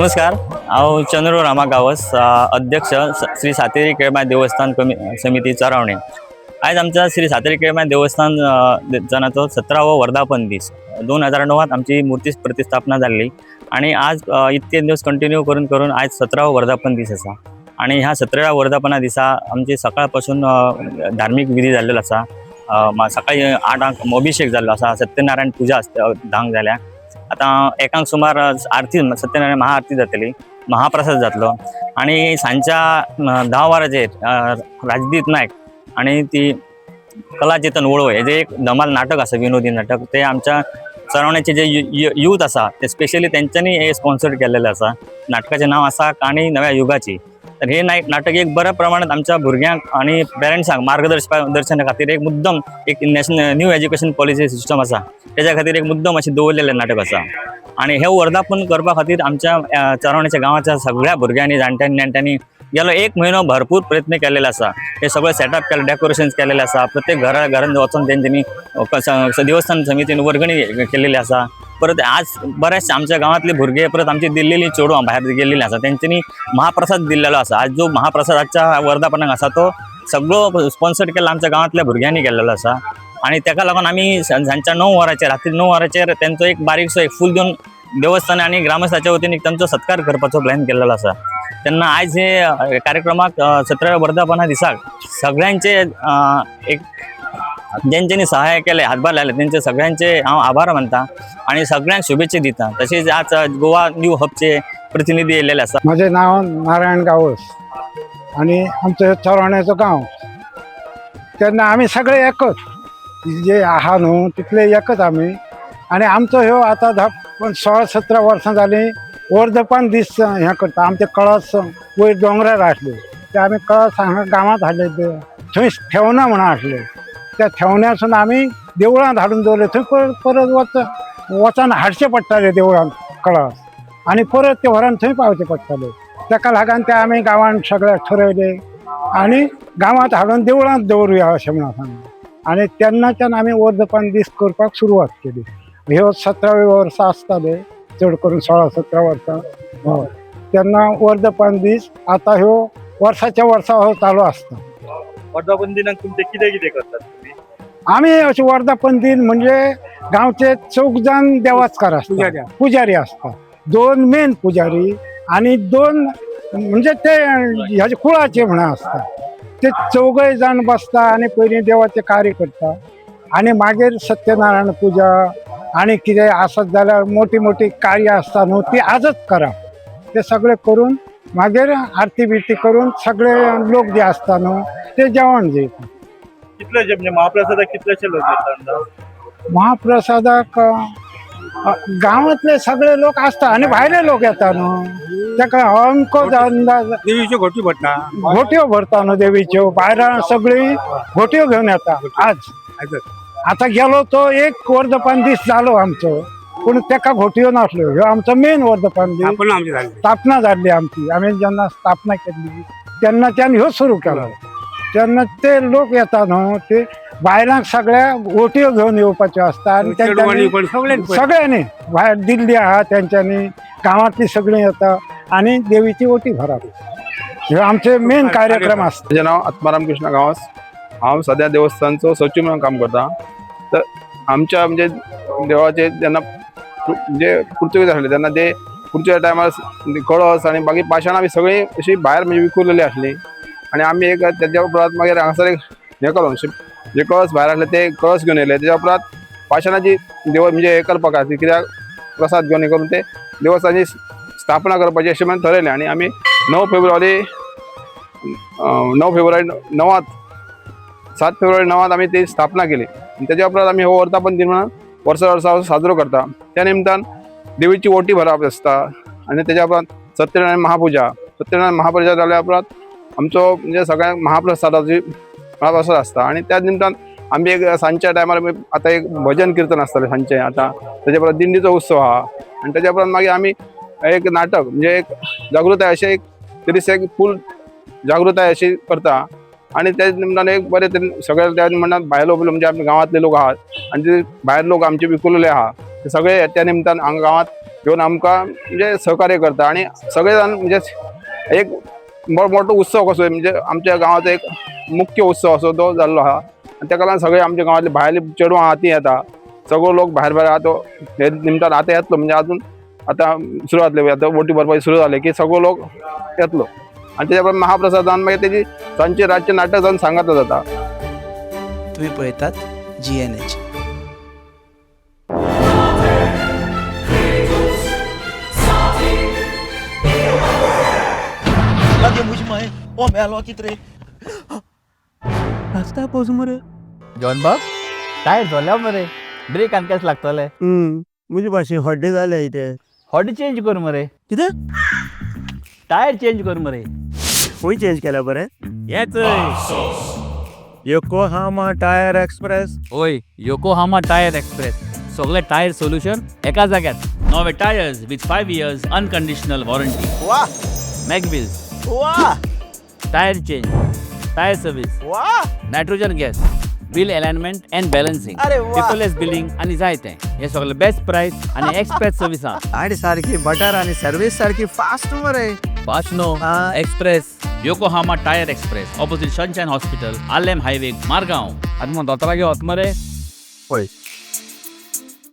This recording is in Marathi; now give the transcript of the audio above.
नमस्कार। हांव चंद्रू रामा गावस, अध्यक्ष श्री सातेरी केळमाय देवस्थान समिती चरावणे। आज आमचा श्री सातेरी केळमाय देवस्थान जनाचो 17वो वर्धापन दीस 2009 आमची मूर्ती प्रतिस्थापना जाल्ली आणि आज इतके दिवस कंटिन्यू करून करून आज 17वो वर्धापन दीस आसा। आणि ह्या 17व्या वर्धापना दिसा आमची सकाळपासून धार्मिक विधी जाल्लेलो आसा। सकाळी 8 अभिषेक जाल्लो आसा, सत्यनारायण पूजा धांक जाल्या। आता एकांक सुमार आरती सत्यनारायण महाआरती जातली, महाप्रसाद जातलो आणि सांजच्या 10 वरांचेर राजदीप नायक आणि ती कला चेतन वळवय हेजे एक धमाल नाटक आसा, विनोदी नाटक। ते आमच्या चरवण्याचे जे यूथ आसा ते स्पेशली त्यांच्यानी हे स्पॉन्सर केलेले आसा। नाटकाचे नाव आसा काणी नव्या युगाची। तर हे नाटक एक बऱ्या प्रमाणात आमच्या भुरग्यांक आणि पेरेंट्सांक मार्गदर्शना खातीर एक मुद्दम एक national new education policy system आसा त्याच्या खातीर एक मुद्दम अशी दवरलेलें नाटक आसा। आणि हे वर्धापन करपा खातीर आमच्या चरवण्याच्या गांवाच्या सगळ्या भुरग्यांनी जाणट्यांनी नेण्ट्यांनी गेलो 1 म्हयनो भरपूर प्रयत्न केलेले आसा। हे सगळे सेटअप केले, डेकोरेशन्स केलेले आसा। प्रत्येक घरान वचून तेंच्यांनी देवस्थान समितीन वर्गणी केलेली आसा। परत आज बरेच आमच्या गावातले भुरगे परत आमची दिल्लेली चेडवां भायर गेलेली आसा, तेंच्यांनी महाप्रसाद दिल्लेलो आसा। आज जो महाप्रसाद आजच्या वर्धापनाक आसा तो सगळो स्पॉन्सर केला आमच्या गावातल्या भुरग्यांनी केलेलो आसा। आणि ताका लागून आमी सांजच्या 9 वरांचेर रात्री 9 वरांचेर तेंचो एक बारीकसो एक फूल देवन देवस्थान आणि ग्रामस्थांच्या वतीन तांचो सत्कार करपाचो प्लॅन केलेलो आसा। तेन्ना आज हे कार्यक्रमाक 17व्या वर्धापना दिसाक सगळ्यांचे एक ज्यांच्यांनी सहाय्य केले, हातभार लायले तेंचे सगळ्यांचे हांव आभार मानता आणि सगळ्यांक शुभेच्छा दिता। तशेंच आज गोवा न्यू हबचे प्रतिनिधी येयलेले आसा। माझे नाव नारायण गावस आणि आमचं चरवण्याचं गाव। तेन्ना आम्ही सगळे एकच जे आहा न्हू तितले एकच आम्ही। आणि आमचो ह्यो आता 16-17 वर्सां जालीं वर्धापन दीस हें करता। आमचे कळस वयर दोंगरार आसले ते आमी कळस हांगा गांवांत हाडले, थंय ठेवना म्हणून आसले। त्या ठेवण्यासून आमी देवळांत हाडून दवरले। थंय परत वचून हाडचे पडटाले देवळांत कळस आणि परत ते व्हरान थंय पावचे पडटाले। ताका लागून ते आमी गांवांत सगळ्याक ठरयले आणि गांवांत हाडून देवळांत दवरुया अशें म्हणून सांगलें। आणि तेन्नाच्यान आमी वर्धापन दीस करपाक सुरवात केली। ह्यो 17वे वर्स आसताले, चड करून 16-17 वर्सां। हय, तेन्ना वर्धापन दीस आता ह्यो वर्साच्या वर्सा हो चालू आसता। वर्धापन दिनाक तुमचे कितें कितें करतात तुम्ही? आमी अशें वर्धापन दिन म्हणजे गांवचे 4 जाण देवाचकार आसता, पुजारी आसता। 2 मेन पुजारी आणि 2 म्हणजे ते ह्याचे कुळाचे म्हणून आसता। ते 4गय जाण बसता आणि पयलीं देवाचे कार्य करता आणि मागीर सत्यनारायण पूजा आणि कितें आसत जाल्यार मोठी मोठी कार्य आसता न्हू ती आजच करप। ते सगळे करून मागीर आरती बिरती करून सगळे लोक जे आसता न्हू ते जेवण जेवता। कितलेशे म्हणजे महाप्रसादाक कितलेशे लोक येतात? महाप्रसादाक गांवांतले सगळे लोक आसता आणि भायले लोक येता न्हू। ताका अमको अंदाज देवीच्यो घोटी भरता, घोट्यो भरता न्हू देवीच्यो। भायल्यान सगळी घोट्यो घेवन येता। आज आता गेलो तो 1 वर्धापन दीस जालो आमचो, पूण ताका घोट्यो नासल्यो। ह्यो आमचो मेन वर्धापन दीस। स्थापना जाल्ली आमची, आमी जेन्ना स्थापना केल्ली तेन्नाच्यान ह्यो सुरू केलो। तेन्ना ते लोक येता न्हू ते भायल्यांक सगळ्या घोट्यो घेवन येवपाच्यो आसता आणि सगळ्यांनी भायर दिल्ली आहा तेंच्यांनी गांवांतली सगळीं येता आणि देवीची ओटी भरप। हे आमचे मेन कार्यक्रम आसता। म्हजें नांव आत्माराम कृष्ण गांवस। हांव सद्या देवस्थानचो सचिव म्हणून काम करता। तर आमच्या म्हणजे देवाचे जेन्ना म्हणजे पुर्तुगेज आसले तेन्ना ते पुर्तुगेज टायमार कळस आणि बाकी पाशाणां बी सगळीं अशी भायर म्हणजे विखुरलेली आसली आणि आमी एक तेच्या उपरांत मागीर हांगासर एक हें करून जे कळस भायर आसले ते कळस घेवन येयले। तेच्या उपरांत पाशाणाची देव म्हणजे हे करपाक आसली, कित्याक प्रसाद घेवन हे करून ते देवस्थानाची स्थापना करपाची अशें म्हणून ठरयलें। आणि आमी 9 फेब्रुवारी 7 फेब्रुवारी 9 आमी ती स्थापना केली। आणि तेच्या उपरांत आमी हो वर्धापन दिन म्हणून वर्सा साजरो करता। त्या निमतान देवीची ओटी भरप आसता आणि तेच्या उपरांत सत्यनारायण महापूजा जाल्या उपरांत आमचो म्हणजे सगळ्यांक महाप्रसादाची महाप्रसाद आसता। आणि त्या निमतान आमी एक सांजच्या टायमार आतां एक भजन कीर्तन आसतलें सांजचें। आतां तेच्या उपरांत दिंडीचो उत्सव आहा आणि तेच्या उपरांत मागीर आमी एक नाटक म्हणजे एक जागृताय अशें एक तरीच एक फूल जागृताय अशी करता। आणि त्या निमतान एक बरे तरेन सगळे त्या निमतान भायलो म्हणजे आमच्या गांवांतले लोक आहात आणि ते भायर लोक आमचे विखुरलेले आहा ते सगळे त्या निमतान हांगा गांवांत येऊन आमकां म्हणजे सहकार्य करता आणि सगळे जाण म्हणजे एक मोठो उत्सव कसो म्हणजे आमच्या गांवाचो एक मुख्य उत्सव असो तो जाल्लो आहा आणि त्या लागून सगळे आमच्या गांवांतले भायले चेडवां आहा ती येता सगळे लोक भायर भायर आहा तो हे निमतान आता येतलो म्हणजे अजून आता सुरू जातले आता वोटी भरपाची सुरू जाले की सगळे लोक येतलो आणि त्याच्या महाप्रसादान मागीर तेजी सांजचे रातचे नाटक जावन सांगाता जाता. तुम्ही पळयतात GNH. जॉन बाब टायर झाल्या मरे ब्रेक आनी केस लागतले मुझे भाशेन हड्डे जाले इथे हॉडी चेंज कर मरे कितें टायर चेंज कर मरे खंय चेंज केल्या बरें येच योकोहामा टायर एक्सप्रेस ओय योकोहामा टायर एक्सप्रेस सगळे टायर सोल्युशन एका जाग्यात नवे tyres with 5 years unconditional warranty वाह मॅगविल्स वाह टायर चेंज टायर सर्विस वाह nitrogen gas wheel alignment and balancing अरे वा. पेपरलेस बिलिंग आणि जायते हे सगळे बेस्ट प्राइस आणि एक्सप्रेस सर्विस आणि सारखी बटर आणि सर्व्हिस सारखी फास्ट मरे. फास्ट नो express Yokohama tyre express opposite Sunshine Hospital आलेम हायवे मारगांव आनी मग दोतोरा घेवत मरे पळय